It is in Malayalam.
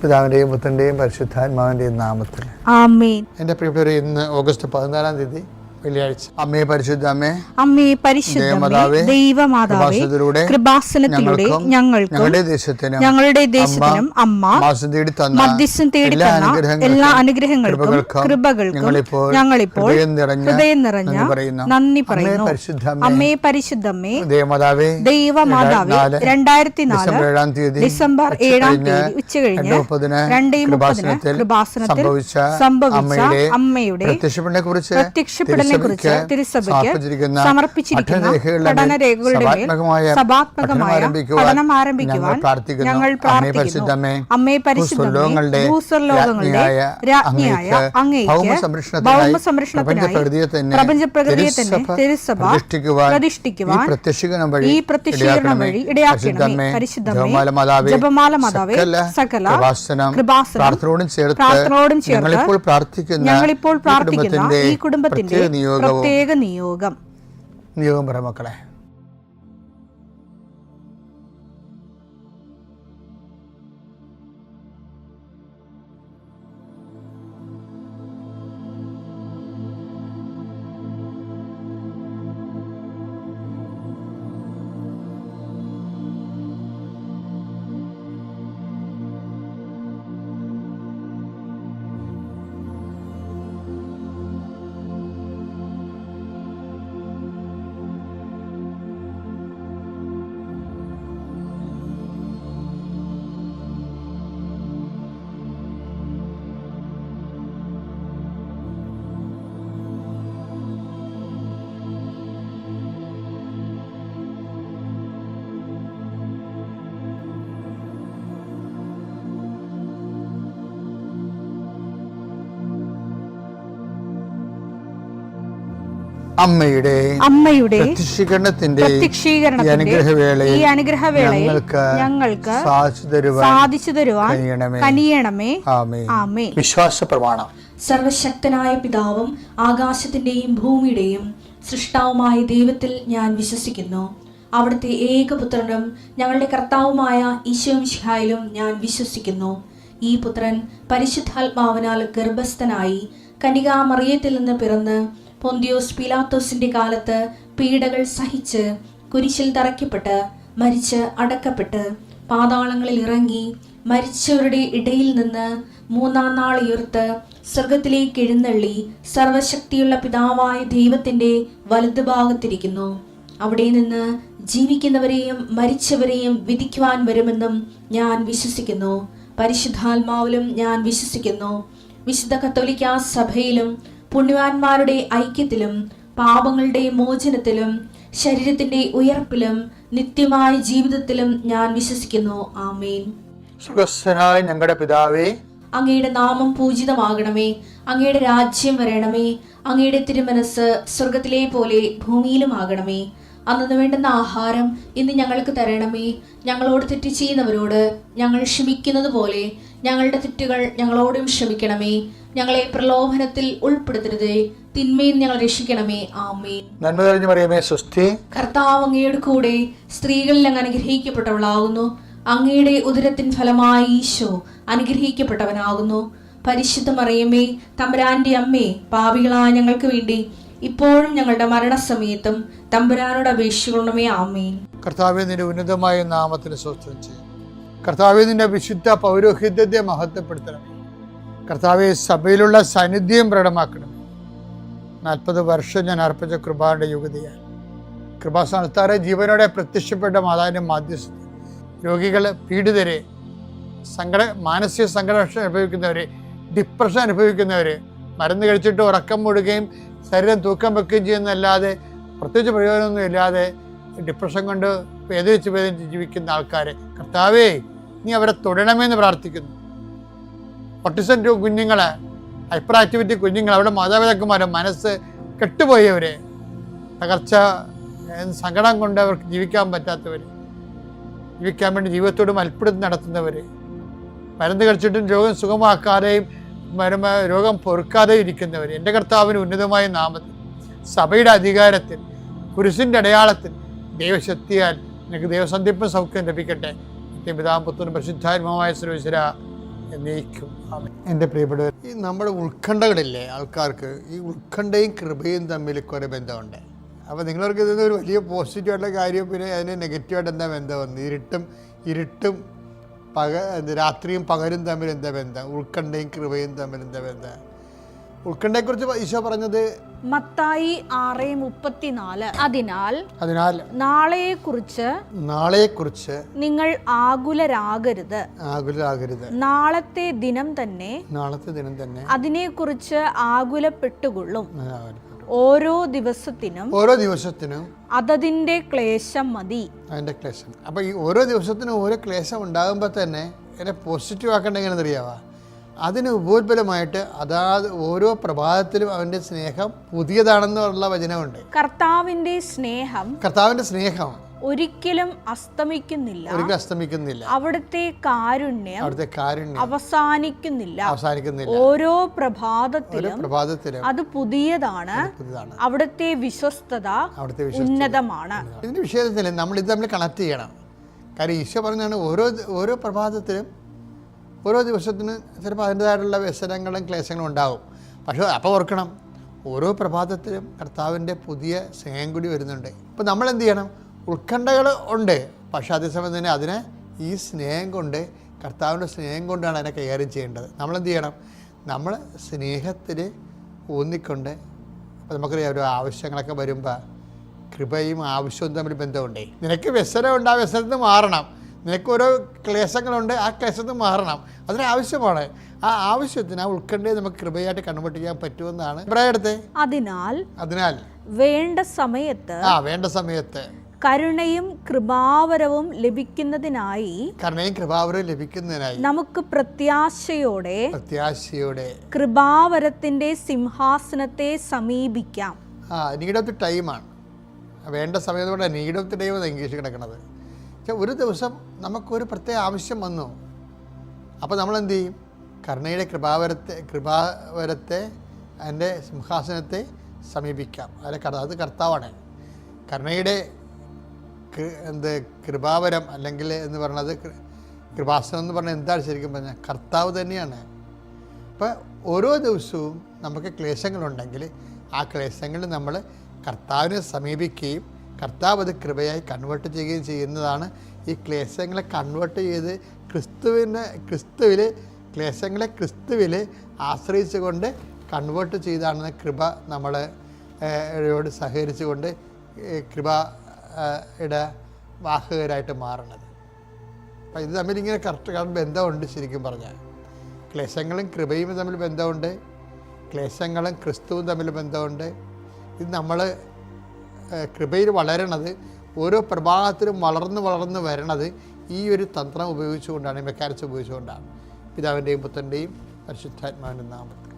പിതാവിൻ്റെയും പുത്രൻ്റെയും പരിശുദ്ധാത്മാവിൻ്റെയും നാമത്തിൽ ആമേൻ. എൻ്റെ പ്രിയപ്പെട്ടവരെ, ഇന്ന് ഓഗസ്റ്റ് 14 തീയതി വെള്ളിയാഴ്ച. അമ്മേ പരിശുദ്ധ അമ്മേ, അമ്മേ പരിശുദ്ധമേ, ദൈവമാതാവേ, കൃപാസനത്തിലൂടെ ഞങ്ങൾക്കും ഞങ്ങളുടെ ദേശത്തിനും അമ്മ മധ്യസ്ഥം തേടി തന്ന എല്ലാ അനുഗ്രഹങ്ങൾക്കും കൃപകൾക്കും ഞങ്ങളിപ്പോൾ ഹൃദയം നിറഞ്ഞ നന്ദി പറയുന്നു. അമ്മേ പരിശുദ്ധമേ, ദൈവമാതാവേ, 2004 ഡിസംബർ 7 ഉച്ചകഴിഞ്ഞ് 2:30 കൃപാസനത്തിൽ സംഭവിച്ച അമ്മയുടെ പ്രത്യക്ഷപ്പെടലിനെ കുറിച്ച് തിരുസഭയ്ക്ക് സമർപ്പിച്ചിരിക്കുന്ന പഠനരേഖകളുടെ മേൽ സഭാത്മകമായ പഠനം ആരംഭിക്കുവാൻ ഞങ്ങൾ പ്രാർത്ഥിക്കുന്നു. അമ്മേ പരിശുദ്ധമേ, ഭൂസ്വർലോകങ്ങളുടെ രാജ്ഞിയായ അങ്ങേയ്ക്ക് ഭൗമ സംരക്ഷണത്തിനായി പ്രപഞ്ചപ്രകൃതിയെ തന്നെ തിരുസഭ പ്രതിഷ്ഠിക്കുവാൻ ഈ പ്രത്യക്ഷീകരണം വഴി ഇടയാക്കണമേ. പരിശുദ്ധമേ, ജപമാല മാതാവേ, സകല കൃപാസനം പ്രാർത്ഥനയോടും ചേർത്ത് ഞങ്ങളിപ്പോൾ പ്രാർത്ഥിക്കുന്ന ഈ കുടുംബത്തിന്റെ പ്രത്യേക നിയോഗം പറ മക്കളെ. അമ്മയുടെ പ്രത്യക്ഷീകരണത്തിന്റെ ഈ അനുഗ്രഹവേളയിൽ ഞങ്ങൾക്ക് സാധിച്ചു തരുവാൻ കനിയണമേ. ആമേൻ. വിശ്വാസ പ്രമാണം. സർവശക്തനായ പിതാവും ആകാശത്തിന്റെയും ഭൂമിയുടെയും സൃഷ്ടാവുമായ ദൈവത്തിൽ ഞാൻ വിശ്വസിക്കുന്നു. അവിടുത്തെ ഏകപുത്രനും ഞങ്ങളുടെ കർത്താവുമായ ഈശോമിശിഹായിലും ഞാൻ വിശ്വസിക്കുന്നു. ഈ പുത്രൻ പരിശുദ്ധാത്മാവിനാൽ ഗർഭസ്ഥനായി കന്യകാമറിയത്തിൽ നിന്ന് പിറന്ന് പൊന്തിയോസ് പീലാത്തോസിന്റെ കാലത്ത് പീഡകൾ സഹിച്ച് കുരിശിൽ തറയ്ക്കപ്പെട്ട് മരിച്ച് അടക്കപ്പെട്ട് പാതാളങ്ങളിൽ ഇറങ്ങി മരിച്ചവരുടെ ഇടയിൽ നിന്ന് 3-ാം നാൾ ഉയർത്ത് സ്വർഗത്തിലേക്ക് എഴുന്നള്ളി സർവശക്തിയുള്ള പിതാവായ ദൈവത്തിന്റെ വലതുഭാഗത്തിരിക്കുന്നു. അവിടെ നിന്ന് ജീവിക്കുന്നവരെയും മരിച്ചവരെയും വിധിക്കുവാൻ വരുമെന്നും ഞാൻ വിശ്വസിക്കുന്നു. പരിശുദ്ധാത്മാവിലും ഞാൻ വിശ്വസിക്കുന്നു. വിശുദ്ധ കത്തോലിക്കാ സഭയിലും പുണ്യവാന്മാരുടെ ഐക്യത്തിലും പാപങ്ങളുടെ മോചനത്തിലും ശരീരത്തിന്റെ ഉയർപ്പിലും നിത്യമായ ജീവിതത്തിലും ഞാൻ വിശ്വസിക്കുന്നു. ആമേൻ. സ്വർഗ്ഗസ്ഥനായ ഞങ്ങളുടെ പിതാവേ, അങ്ങയുടെ നാമം പൂജിതമാകണമേ. അങ്ങയുടെ രാജ്യം വരണമേ. അങ്ങയുടെ തിരുമനസ് സ്വർഗത്തിലെ പോലെ ഭൂമിയിലും ആകണമേ. അന്നു വേണ്ടുന്ന ആഹാരം ഇന്ന് ഞങ്ങൾക്ക് തരണമേ. ഞങ്ങളോട് തെറ്റ് ചെയ്യുന്നവരോട് ഞങ്ങൾ ക്ഷമിക്കുന്നത് പോലെ ഞങ്ങളുടെ തെറ്റുകൾ ഞങ്ങളോടും ക്ഷമിക്കണമേ. ഞങ്ങളെ പ്രലോഭനത്തിൽ ഉൾപ്പെടുത്തരുതേ, തിന്മയിൽ ഞങ്ങൾ രക്ഷിക്കണമേ. ആമേൻ. നന്മ നിറഞ്ഞ മറിയമേ, സ്വസ്തി. കർത്താവ് അങ്ങയുടെ കൂടെ സ്ത്രീകളിൽ അങ്ങ് അനുഗ്രഹിക്കപ്പെട്ടവളാകുന്നു. അങ്ങയുടെ ഉദരത്തിൻ ഫലമായി ഈശോ അനുഗ്രഹിക്കപ്പെട്ടവനാകുന്നു. പരിശുദ്ധ മറിയമേ, തമ്പുരാന്റെ അമ്മേ, പാപികളായ ഞങ്ങൾക്ക് വേണ്ടി ഇപ്പോഴും ഞങ്ങളുടെ മരണസമയത്തും തമ്പുരാനോട് അപേക്ഷിക്കണമേ. ആമേൻ. കർത്താവേ, നിന്റെ ഉന്നതമായ നാമത്തിന് സ്തോത്രം ചെയ്യും. കർത്താവേ, നിന്റെ വിശുദ്ധ പൗരോഹിത്യത്തെ മഹത്വപ്പെടുത്തണമേ. കർത്താവെ, സഭയിലുള്ള സാന്നിധ്യം പ്രകടമാക്കണം. 40 വർഷം ഞാൻ അർപ്പിച്ച കൃപാന്റെ യുഗതിയാണ്. കൃപാസ്ഥാനത്താറെ ജീവനോടെ പ്രത്യക്ഷപ്പെട്ട മാതാവിൻ്റെ മാധ്യസ്ഥ രോഗികൾ, പീഡിതരെ, മാനസിക സംഘർഷം അനുഭവിക്കുന്നവരെ, ഡിപ്രഷൻ അനുഭവിക്കുന്നവരെ, മരുന്ന് കഴിച്ചിട്ട് ഉറക്കം മൂടുകയും ശരീരം തൂക്കം വെക്കുകയും ചെയ്യുന്നതല്ലാതെ പ്രത്യേകിച്ച് പ്രയോജനമൊന്നും ഇല്ലാതെ ഡിപ്രഷൻ കൊണ്ട് വേദനിച്ച് ജീവിക്കുന്ന ആൾക്കാരെ കർത്താവേ, നീ അവരെ തൊടണമെന്ന് പ്രാർത്ഥിക്കുന്നു. ഓട്ടിസം കുഞ്ഞുങ്ങളെ, ഹൈപ്പർ ആക്ടിവിറ്റി കുഞ്ഞുങ്ങൾ, അവിടെ മാതാപിതാക്കന്മാരെ മനസ്സ് കെട്ടുപോയവരെ, തകർച്ച സങ്കടം കൊണ്ട് അവർക്ക് ജീവിക്കാൻ പറ്റാത്തവർ, ജീവിക്കാൻ വേണ്ടി ജീവിതത്തോട് മൽപ്പിടുത്തം നടത്തുന്നവർ, മരുന്ന് കഴിച്ചിട്ടും രോഗം സുഖമാക്കാതെയും രോഗം പൊറുക്കാതെയും ഇരിക്കുന്നവർ, എൻ്റെ കർത്താവിന് ഉന്നതമായ നാമത്തിൽ, സഭയുടെ അധികാരത്തിൽ, കുരിശിൻ്റെ അടയാളത്തിൽ, ദൈവശക്തിയാൽ നിനക്ക് ദൈവസന്ധിപ്പും സൗഖ്യം ലഭിക്കട്ടെ. പിതാവും പുത്രനും പരിശുദ്ധാത്മാവുമായ സർവ്വേശ്വരാ, എന്നേക്കും ആമേൻ. എൻ്റെ പ്രിയപ്പെട്ടവർ, ഈ നമ്മുടെ ഉത്കണ്ഠകളില്ലേ ആൾക്കാർക്ക്, ഈ ഉത്കണ്ഠയും കൃപയും തമ്മിൽ കുറേ ബന്ധമുണ്ട്. അപ്പോൾ നിങ്ങളവർക്ക് ഇതൊന്നും ഒരു വലിയ പോസിറ്റീവായിട്ടുള്ള കാര്യം, പിന്നെ അതിന് നെഗറ്റീവായിട്ട് എന്താ ബന്ധം വന്നു? ഇരുട്ടും രാത്രിയും പകലും തമ്മിൽ എന്താ ബന്ധം? ഉത്കണ്ഠയും കൃപയും തമ്മിൽ എന്താ ബന്ധം? ഉത്കണ്ഠയെക്കുറിച്ച് ഈശോ പറഞ്ഞത് മത്തായി 6:34, അതിനാൽ നാളെയെക്കുറിച്ച് നിങ്ങൾ ആകുലരാകരുത്. നാളത്തെ ദിനം തന്നെ അതിനെക്കുറിച്ച് ആകുലപ്പെട്ടുകൊള്ളും. ഓരോ ദിവസത്തിനും അതതിന്റെ ക്ലേശം മതി. അതിന്റെ ക്ലേശം. അപ്പൊ ഈ ഓരോ ദിവസത്തിനും ഓരോ ക്ലേശം ഉണ്ടാകുമ്പോൾ തന്നെ എന്നെ പോസിറ്റീവ് ആക്കേണ്ട എങ്ങനെ അറിയാവാ? അതിന് ഉപോത്ബലമായിട്ട് അതാത് ഓരോ പ്രഭാതത്തിലും അവന്റെ സ്നേഹം പുതിയതാണെന്നുള്ള വചനമുണ്ട്. കർത്താവിന്റെ സ്നേഹം ഒരിക്കലും അസ്തമിക്കുന്നില്ല. അവിടുത്തെ കാരുണ്യം അവസാനിക്കുന്നില്ല. ഓരോ പ്രഭാതത്തിലും അത് പുതിയതാണ്. അവിടുത്തെ വിശ്വസ്തത ഉന്നതമാണ്. ഇതിന്റെ വിഷയത്തിൽ നമ്മൾ ഇത് തമ്മിൽ കണക്ട് ചെയ്യണം. കാര്യം ഈശോ പറഞ്ഞാണ് ഓരോ പ്രഭാതത്തിലും ഓരോ ദിവസത്തിന് ചിലപ്പോൾ അതിൻ്റെതായിട്ടുള്ള വ്യസനങ്ങളും ക്ലേശങ്ങളും ഉണ്ടാകും. പക്ഷേ അപ്പോൾ ഓർക്കണം, ഓരോ പ്രഭാതത്തിലും കർത്താവിൻ്റെ പുതിയ സ്നേഹം കൂടി വരുന്നുണ്ട്. ഇപ്പോൾ നമ്മൾ എന്ത് ചെയ്യണം? ഉത്കണ്ഠകൾ ഉണ്ട്, പക്ഷേ അതേസമയം തന്നെ അതിനെ ഈ സ്നേഹം കൊണ്ട്, കർത്താവിൻ്റെ സ്നേഹം കൊണ്ടാണ് അതിനെ കൈകാര്യം ചെയ്യേണ്ടത്. നമ്മളെന്ത് ചെയ്യണം? നമ്മൾ സ്നേഹത്തിൽ ഊന്നിക്കൊണ്ട്, അപ്പോൾ നമുക്കറിയാം ഒരു ആവശ്യങ്ങളൊക്കെ വരുമ്പോൾ കൃപയും ആവശ്യവും തമ്മിൽ ബന്ധമുണ്ടേ. നിനക്ക് വ്യസനമുണ്ട്, ആ വ്യസനത്തിൽ മാറണം. നിനക്ക് ഓരോ ക്ലേശങ്ങളുണ്ട്, ആ ക്ലേശത്തിൽ മാറണം. അതിനാവശ്യമാണ്. ആ ആവശ്യത്തിന്, ആ ഉത്കണ്ഠയെ നമുക്ക് കൃപയായിട്ട് കൺവേർട്ട് ചെയ്യാൻ പറ്റുമെന്നാണ് പറയടുത്ത്. അതിനാൽ വേണ്ട സമയത്ത് കരുണയും കൃപാവരവും ലഭിക്കുന്നതിനായി നമുക്ക് പ്രത്യാശയോടെ കൃപാവരത്തിന്റെ സിംഹാസനത്തെ സമീപിക്കാം. നീഡ് ഓഫ് ദി ടൈമാണ്. വേണ്ട സമയത്തോടെ നീഡ് ഓഫ് ദി ടൈം എന്ന് ഇംഗ്ലീഷിൽ കിടക്കുന്നത്. ഒരു ദിവസം നമുക്കൊരു പ്രത്യേക ആവശ്യം വന്നു, അപ്പോൾ നമ്മളെന്ത് ചെയ്യും? കരുണയുടെ കൃപാവരത്തെ അതിൻ്റെ സിംഹാസനത്തെ സമീപിക്കാം. അത് കർത്താവാണ്. കരുണയുടെ കൃപാവരം അല്ലെങ്കിൽ എന്ന് പറയുന്നത്, കൃപാസനം എന്ന് പറഞ്ഞാൽ എന്താണ് ശരിക്കും പറഞ്ഞാൽ? കർത്താവ് തന്നെയാണ്. അപ്പോൾ ഓരോ ദിവസവും നമുക്ക് ക്ലേശങ്ങളുണ്ടെങ്കിൽ ആ ക്ലേശങ്ങളിൽ നമ്മൾ കർത്താവിനെ സമീപിക്കുകയും കർത്താവ് അത് കൃപയായി കൺവേർട്ട് ചെയ്യുകയും ചെയ്യുന്നതാണ്. ഈ ക്ലേശങ്ങളെ കൺവേർട്ട് ചെയ്ത് ക്ലേശങ്ങളെ ആശ്രയിച്ചുകൊണ്ട് കൺവേർട്ട് ചെയ്താണ് കൃപ നമ്മളോട് സഹകരിച്ചുകൊണ്ട് കൃപയുടെ വാഹകരായിട്ട് മാറുന്നത്. അപ്പം ഇത് തമ്മിലിങ്ങനെ കറക്റ്റ് ബന്ധമുണ്ട്. ശരിക്കും പറഞ്ഞാൽ ക്ലേശങ്ങളും കൃപയും തമ്മിൽ ബന്ധമുണ്ട്, ക്ലേശങ്ങളും ക്രിസ്തുവും തമ്മിൽ ബന്ധമുണ്ട്. ഇത് നമ്മൾ കൃപയിൽ വളരണത്, ഓരോ പ്രഭാതത്തിലും വളർന്ന് വരണത് ഈ ഒരു തന്ത്രം ഉപയോഗിച്ചുകൊണ്ടാണ്, മെക്കാനിക്സ് ഉപയോഗിച്ചുകൊണ്ടാണ്. പിതാവിൻ്റെയും പുത്രൻ്റെയും പരിശുദ്ധാത്മാവിൻ്റെ നാമത്തിൽ.